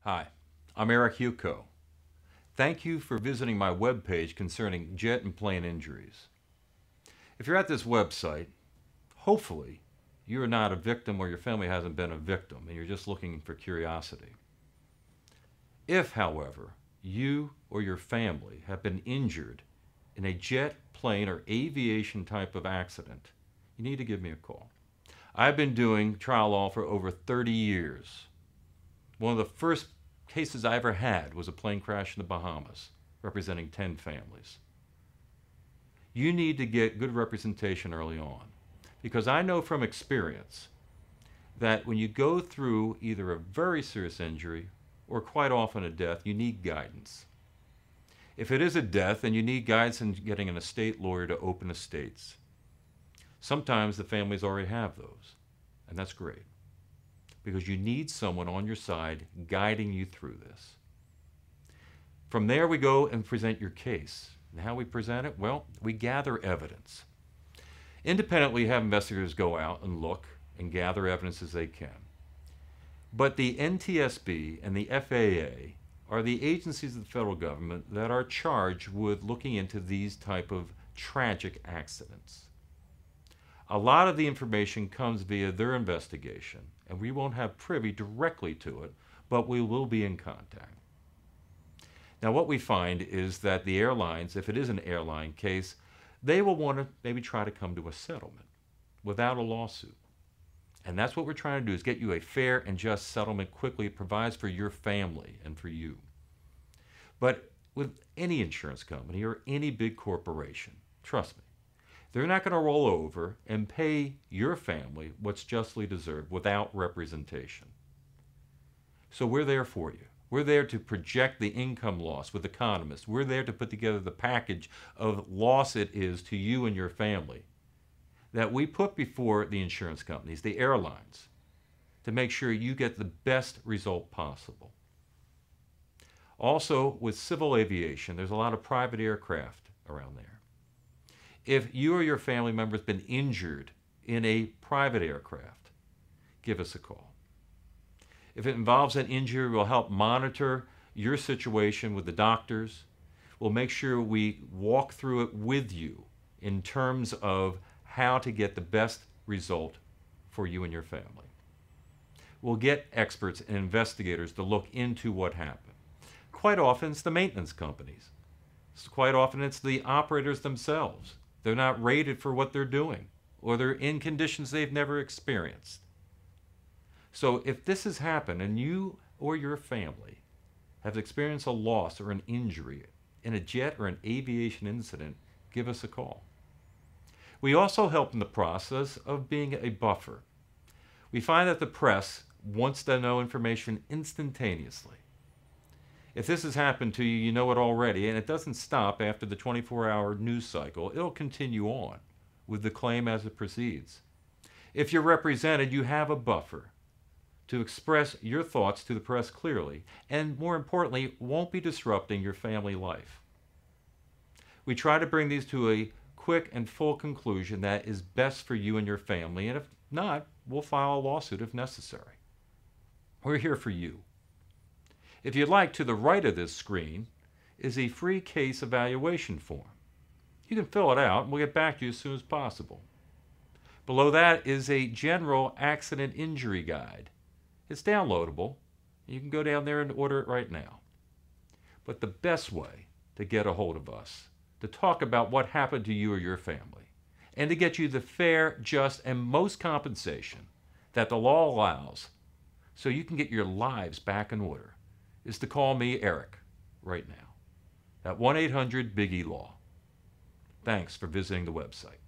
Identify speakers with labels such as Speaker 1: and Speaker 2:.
Speaker 1: Hi, I'm Eric Hewko. Thank you for visiting my webpage concerning jet and plane injuries. If you're at this website, hopefully you're not a victim or your family hasn't been a victim and you're just looking for curiosity. If, however, you or your family have been injured in a jet, plane, or aviation type of accident, you need to give me a call. I've been doing trial law for over 30 years. One of the first cases I ever had was a plane crash in the Bahamas, representing 10 families. You need to get good representation early on, because I know from experience that when you go through either a very serious injury or quite often a death, you need guidance. If it is a death, then you need guidance in getting an estate lawyer to open estates. Sometimes the families already have those, and that's great, because you need someone on your side guiding you through this. From there, we go and present your case. And how we present it? Well, we gather evidence. Independently, have investigators go out and look and gather evidence as they can. But the NTSB and the FAA are the agencies of the federal government that are charged with looking into these type of tragic accidents. A lot of the information comes via their investigation, and we won't have privy directly to it, but we will be in contact. Now, what we find is that the airlines, if it is an airline case, they will want to maybe try to come to a settlement without a lawsuit. And that's what we're trying to do, is get you a fair and just settlement quickly. It provides for your family and for you. But with any insurance company or any big corporation, trust me, they're not going to roll over and pay your family what's justly deserved without representation. So we're there for you. We're there to project the income loss with economists. We're there to put together the package of loss it is to you and your family that we put before the insurance companies, the airlines, to make sure you get the best result possible. Also, with civil aviation, there's a lot of private aircraft around there. If you or your family member has been injured in a private aircraft, give us a call. If it involves an injury, we'll help monitor your situation with the doctors. We'll make sure we walk through it with you in terms of how to get the best result for you and your family. We'll get experts and investigators to look into what happened. Quite often it's the maintenance companies. Quite often it's the operators themselves. They're not rated for what they're doing, or they're in conditions they've never experienced. So if this has happened and you or your family have experienced a loss or an injury in a jet or an aviation incident, give us a call. We also help in the process of being a buffer. We find that the press wants to know information instantaneously. If this has happened to you, you know it already, and it doesn't stop after the 24-hour news cycle. It'll continue on with the claim as it proceeds. If you're represented, you have a buffer to express your thoughts to the press clearly, and more importantly, won't be disrupting your family life. We try to bring these to a quick and full conclusion that is best for you and your family, and if not, we'll file a lawsuit if necessary. We're here for you. If you'd like, to the right of this screen is a free case evaluation form. You can fill it out and we'll get back to you as soon as possible. Below that is a general accident injury guide. It's downloadable. You can go down there and order it right now. But the best way to get a hold of us, to talk about what happened to you or your family, and to get you the fair, just, and most compensation that the law allows so you can get your lives back in order, is to call me, Eric, right now at 1-800-BIG-E-LAW. Thanks for visiting the website.